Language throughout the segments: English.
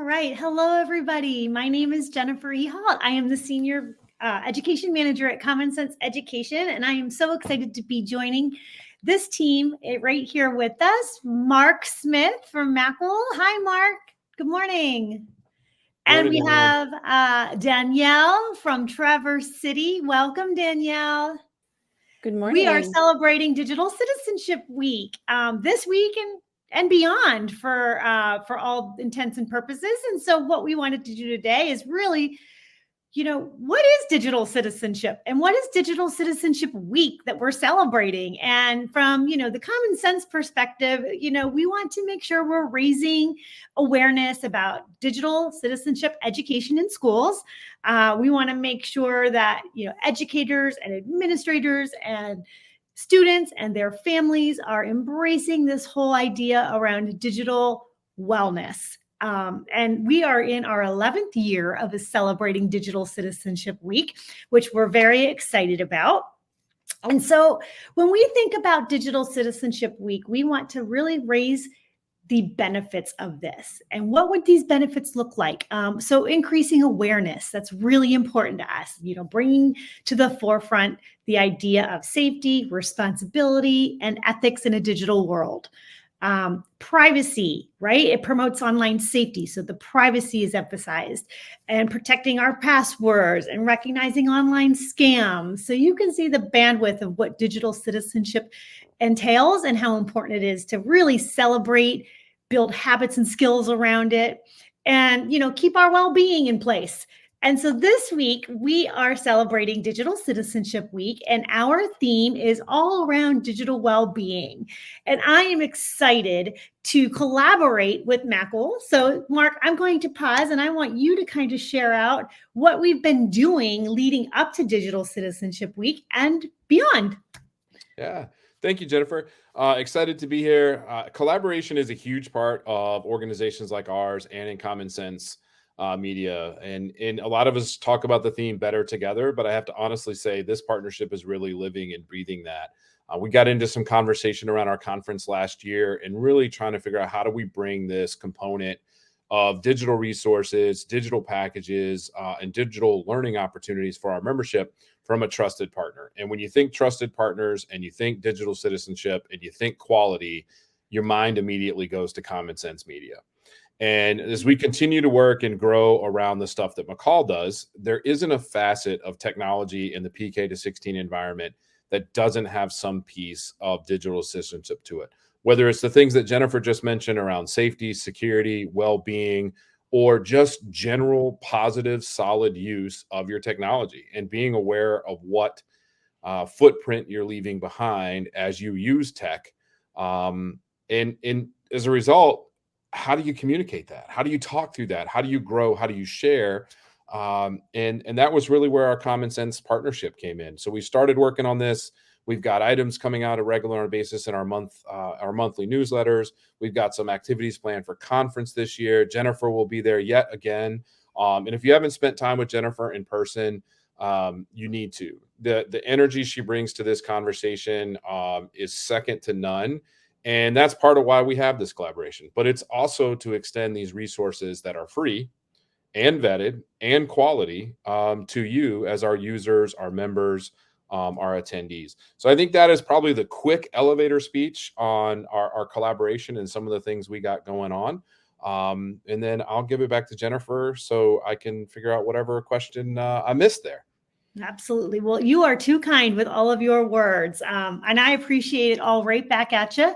right. Hello, everybody. My name is Jennifer E. Hall. I am the Senior Education Manager at Common Sense Education, and I am so excited to be joining this team right here with us, Mark Smith from MACUL. Hi, Mark. Good morning. And we have Danielle from Traverse City. Welcome, Danielle. Good morning. We are celebrating Digital Citizenship Week this week and beyond for all intents and purposes. And so what we wanted to do today is really, what is digital citizenship and what is Digital Citizenship Week that we're celebrating? And from, the common sense perspective, we want to make sure we're raising awareness about digital citizenship education in schools. We want to make sure that, educators and administrators and students and their families are embracing this whole idea around digital wellness. And we are in our 11th year of celebrating Digital Citizenship Week, which we're very excited about. And so when we think about Digital Citizenship Week, we want to really raise the benefits of this. And what would these benefits look like? So increasing awareness, that's really important to us, bringing to the forefront the idea of safety, responsibility, and ethics in a digital world. Privacy, right? It promotes online safety. So the privacy is emphasized, and protecting our passwords and recognizing online scams. So you can see the bandwidth of what digital citizenship entails and how important it is to really celebrate, build habits and skills around it, and, keep our well-being in place. And so this week we are celebrating Digital Citizenship Week, and our theme is all around digital well-being. And I am excited to collaborate with MACUL. So Mark, I'm going to pause and I want you to kind of share out what we've been doing leading up to Digital Citizenship Week and beyond. Yeah. Thank you, Jennifer. Excited to be here. Collaboration is a huge part of organizations like ours and in Common Sense Media. And a lot of us talk about the theme better together, but I have to honestly say this partnership is really living and breathing that. We got into some conversation around our conference last year and really trying to figure out how do we bring this component of digital resources, digital packages, and digital learning opportunities for our membership from a trusted partner. And when you think trusted partners and you think digital citizenship and you think quality, your mind immediately goes to Common Sense Media. And as we continue to work and grow around the stuff that MACUL does, there isn't a facet of technology in the PK to 16 environment that doesn't have some piece of digital citizenship to it. Whether it's the things that Jennifer just mentioned around safety, security, well-being, or just general positive, solid use of your technology and being aware of what footprint you're leaving behind as you use tech. And as a result, how do you communicate that? How do you talk through that? How do you grow? How do you share? And that was really where our Common Sense partnership came in. So we started working on this. We've got items coming out a regular basis in our monthly newsletters. We've got some activities planned for conference this year. Jennifer will be there yet again. And if you haven't spent time with Jennifer in person, you need to. The energy she brings to this conversation is second to none. And that's part of why we have this collaboration. But it's also to extend these resources that are free and vetted and quality to you as our users, our members, our attendees. So I think that is probably the quick elevator speech on our collaboration and some of the things we got going on. And then I'll give it back to Jennifer so I can figure out whatever question I missed there. Absolutely. Well, you are too kind with all of your words. And I appreciate it all right back at you.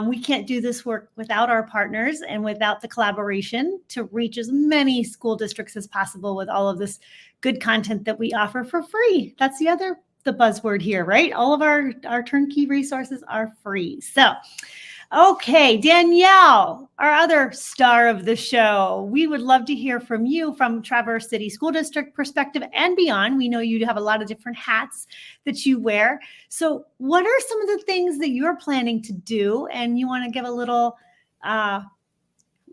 We can't do this work without our partners and without the collaboration to reach as many school districts as possible with all of this good content that we offer for free. That's the buzzword here, right? All of our turnkey resources are free. So, okay, Danielle, our other star of the show, we would love to hear from you from Traverse City School District perspective and beyond. We know you have a lot of different hats that you wear. So what are some of the things that you're planning to do? And you want to give a little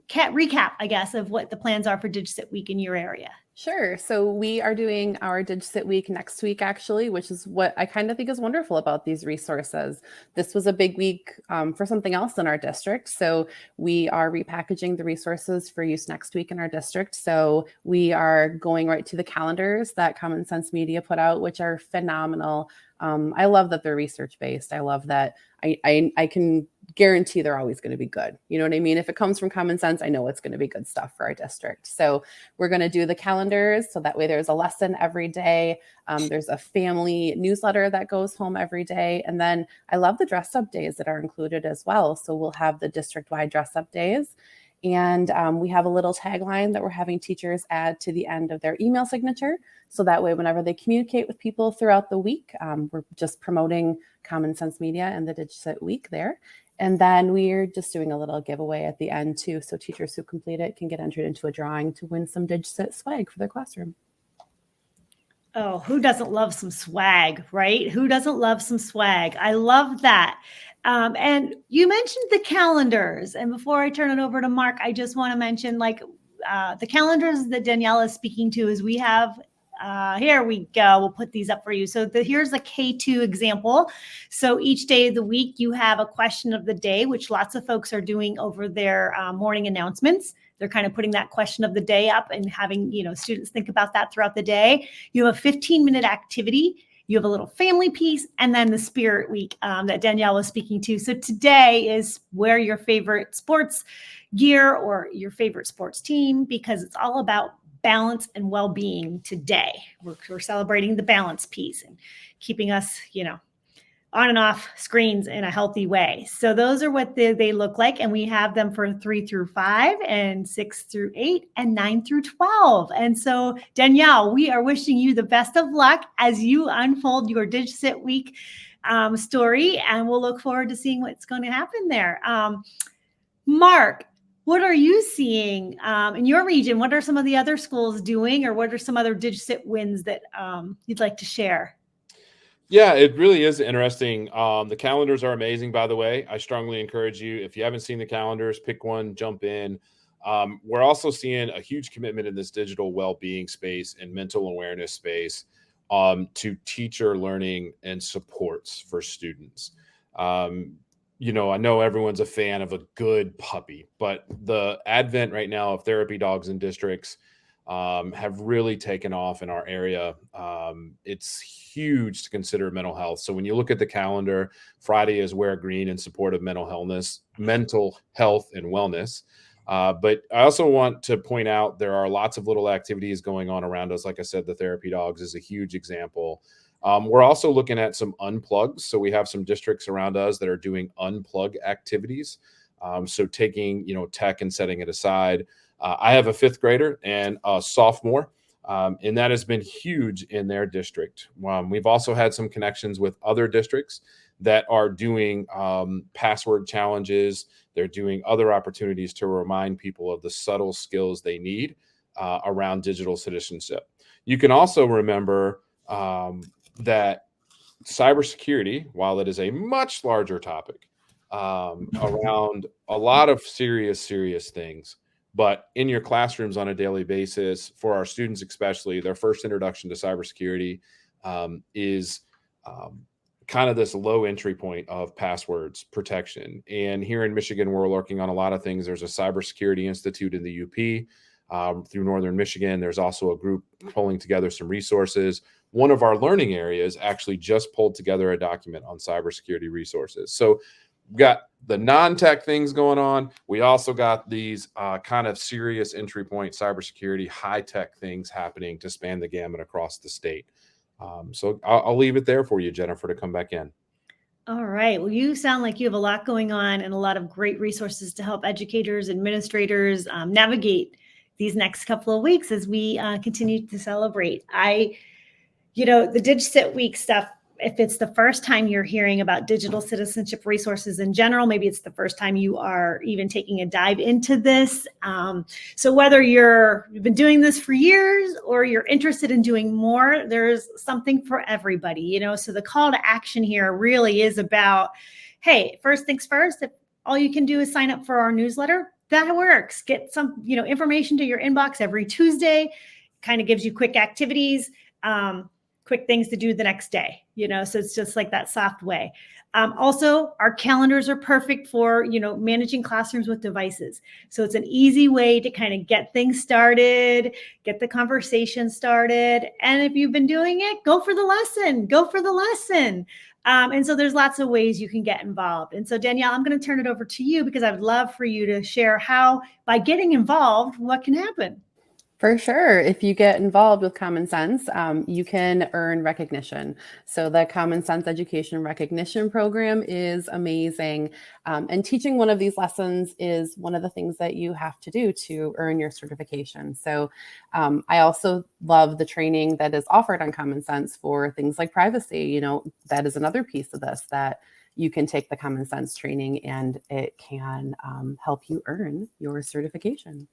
recap, I guess, of what the plans are for DigCit Week in your area. Sure. So we are doing our DigCit Week next week, actually, which is what I kind of think is wonderful about these resources. This was a big week for something else in our district. So we are repackaging the resources for use next week in our district. So we are going right to the calendars that Common Sense Media put out, which are phenomenal. I love that they're research-based. I love that I can guarantee they're always going to be good. You know what I mean? If it comes from Common Sense, I know it's going to be good stuff for our district. So we're going to do the calendars. So that way there's a lesson every day. There's a family newsletter that goes home every day. And then I love the dress up days that are included as well. So we'll have the district-wide dress up days. And we have a little tagline that we're having teachers add to the end of their email signature. So that way, whenever they communicate with people throughout the week, we're just promoting Common Sense Media and the DigCit Week there. And then we're just doing a little giveaway at the end too. So teachers who complete it can get entered into a drawing to win some DigCit swag for their classroom. Oh, who doesn't love some swag, right? Who doesn't love some swag? I love that. And you mentioned the calendars. And before I turn it over to Mark, I just want to mention the calendars that Danielle is speaking to is we have, here we go. We'll put these up for you. So here's a K2 example. So each day of the week, you have a question of the day, which lots of folks are doing over their morning announcements. They're kind of putting that question of the day up and having, students think about that throughout the day. You have a 15-minute activity. You have a little family piece, and then the Spirit Week that Danielle was speaking to. So today is wear your favorite sports gear or your favorite sports team, because it's all about balance and well-being today. We're celebrating the balance piece and keeping us, on and off screens in a healthy way. So those are what they look like. And we have them for 3 through 5 and 6 through 8 and 9 through 12. And so Danielle, we are wishing you the best of luck as you unfold your DigCit Week story. And we'll look forward to seeing what's going to happen there. Mark, what are you seeing in your region? What are some of the other schools doing, or what are some other DigCit wins that you'd like to share? Yeah, it really is interesting. The calendars are amazing, by the way. I strongly encourage you, if you haven't seen the calendars, pick one, jump in. We're also seeing a huge commitment in this digital well-being space and mental awareness space to teacher learning and supports for students. I know everyone's a fan of a good puppy, but the advent right now of therapy dogs in districts have really taken off in our area. It's huge to consider mental health. So when you look at the calendar, Friday is Wear Green in support of mental health and wellness. But I also want to point out there are lots of little activities going on around us. Like I said, the therapy dogs is a huge example. We're also looking at some unplugs. So we have some districts around us that are doing unplug activities. So taking, tech and setting it aside. I have a 5th grader and a sophomore, and that has been huge in their district. We've also had some connections with other districts that are doing password challenges. They're doing other opportunities to remind people of the subtle skills they need around digital citizenship. You can also remember that cybersecurity, while it is a much larger topic around a lot of serious things, but in your classrooms on a daily basis, for our students especially, their first introduction to cybersecurity is kind of this low entry point of passwords protection. And here in Michigan, we're working on a lot of things. There's a cybersecurity institute in the UP through Northern Michigan. There's also a group pulling together some resources. One of our learning areas actually just pulled together a document on cybersecurity resources. So we've got the non-tech things going on. We also got these kind of serious entry point cybersecurity, high-tech things happening to span the gamut across the state. So I'll leave it there for you, Jennifer, to come back in. All right. Well, you sound like you have a lot going on and a lot of great resources to help educators, administrators navigate these next couple of weeks as we continue to celebrate. The DigCit Week stuff, if it's the first time you're hearing about digital citizenship resources in general, maybe it's the first time you are even taking a dive into this. So whether you've been doing this for years or you're interested in doing more, there's something for everybody, so the call to action here really is about, hey, first things first, if all you can do is sign up for our newsletter, that works. Get some, information to your inbox every Tuesday. Kind of gives you quick activities, quick things to do the next day, so it's just like that soft way. Also, our calendars are perfect for, managing classrooms with devices. So it's an easy way to kind of get things started, get the conversation started. And if you've been doing it, go for the lesson. And so there's lots of ways you can get involved. And so Danielle, I'm going to turn it over to you because I would love for you to share how, by getting involved, what can happen. For sure. If you get involved with Common Sense, you can earn recognition. So the Common Sense Education Recognition Program is amazing. And teaching one of these lessons is one of the things that you have to do to earn your certification. So I also love the training that is offered on Common Sense for things like privacy. That is another piece of this, that you can take the Common Sense training and it can help you earn your certification.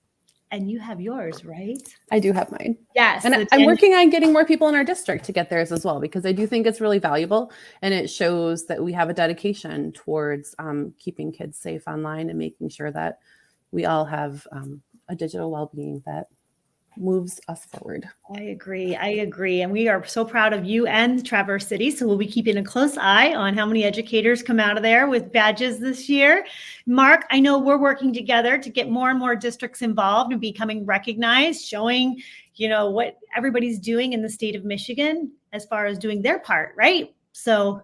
And you have yours, right? I do have mine. Yes. And I'm working on getting more people in our district to get theirs as well, because I do think it's really valuable. And it shows that we have a dedication towards keeping kids safe online and making sure that we all have a digital well-being that moves us forward. I agree. And we are so proud of you and Traverse City. So we'll be keeping a close eye on how many educators come out of there with badges this year. Mark, I know we're working together to get more and more districts involved and becoming recognized, showing, what everybody's doing in the state of Michigan as far as doing their part, right? So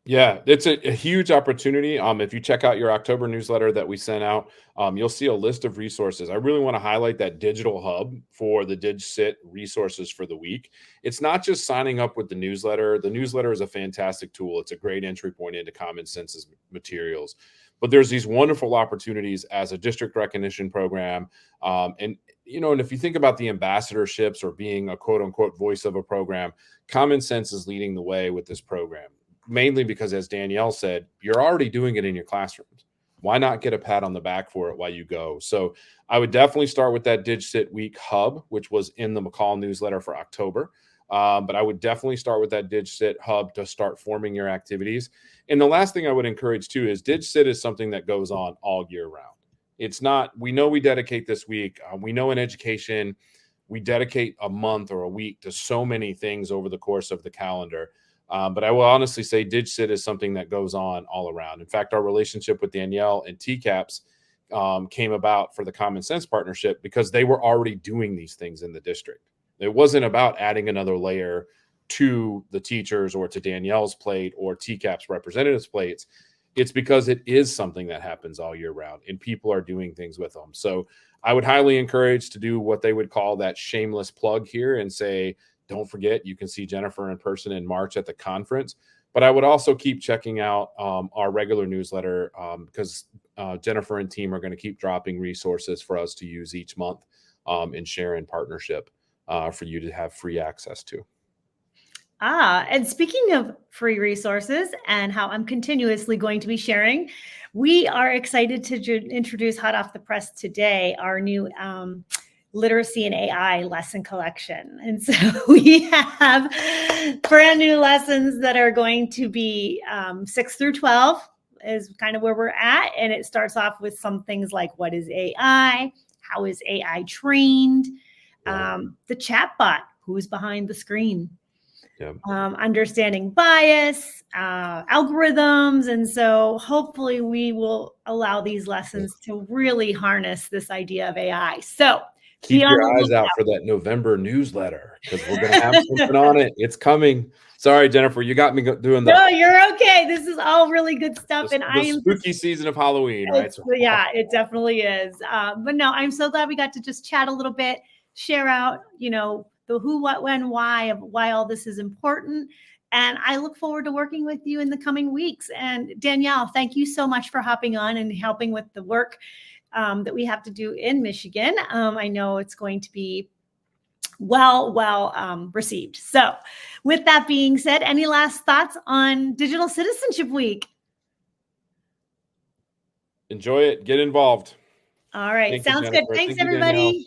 yeah, it's a huge opportunity. If you check out your October newsletter that we sent out, you'll see a list of resources. I really want to highlight that digital hub for the DigCit resources for the week. It's not just signing up with the newsletter. The newsletter is a fantastic tool. It's a great entry point into Common Sense's materials. But there's these wonderful opportunities as a district recognition program. And if you think about the ambassadorships or being a quote unquote voice of a program, Common Sense is leading the way with this program. Mainly because, as Danielle said, you're already doing it in your classrooms. Why not get a pat on the back for it while you go? So I would definitely start with that DigCit Week Hub, which was in the MACUL newsletter for October. But I would definitely start with that DigCit Hub to start forming your activities. And the last thing I would encourage too is DigCit is something that goes on all year round. It's not, we know we dedicate this week. We know in education, we dedicate a month or a week to so many things over the course of the calendar. But I will honestly say DigCit is something that goes on all around. In fact, our relationship with Danielle and TCAPS came about for the Common Sense partnership because they were already doing these things in the district. It wasn't about adding another layer to the teachers or to Danielle's plate or TCAPS representatives' plates. It's because it is something that happens all year round and people are doing things with them. So I would highly encourage to do what they would call that shameless plug here and say, don't forget, you can see Jennifer in person in March at the conference. But I would also keep checking out our regular newsletter because Jennifer and team are going to keep dropping resources for us to use each month and share in partnership for you to have free access to. And speaking of free resources and how I'm continuously going to be sharing, we are excited to introduce hot off the press today our new literacy and AI lesson collection. And so we have brand new lessons that are going to be 6 through 12 is kind of where we're at. And it starts off with some things like, what is AI? How is AI trained? The chatbot, who's behind the screen? Understanding bias, algorithms. And so hopefully we will allow these lessons to really harness this idea of AI. So keep your eyes out for that November newsletter because we're going to have something on it. It's coming. Sorry, Jennifer, you got me doing that. No, you're okay. This is all really good stuff. And I am spooky season of Halloween, right? Yeah, it definitely is. But no, I'm so glad we got to just chat a little bit, share out, the who, what, when, why of why all this is important. And I look forward to working with you in the coming weeks. And Danielle, thank you so much for hopping on and helping with the work that we have to do in Michigan. I know it's going to be well received. So with that being said, any last thoughts on Digital Citizenship Week? Enjoy it. Get involved. All right. Sounds good. Thanks, everybody.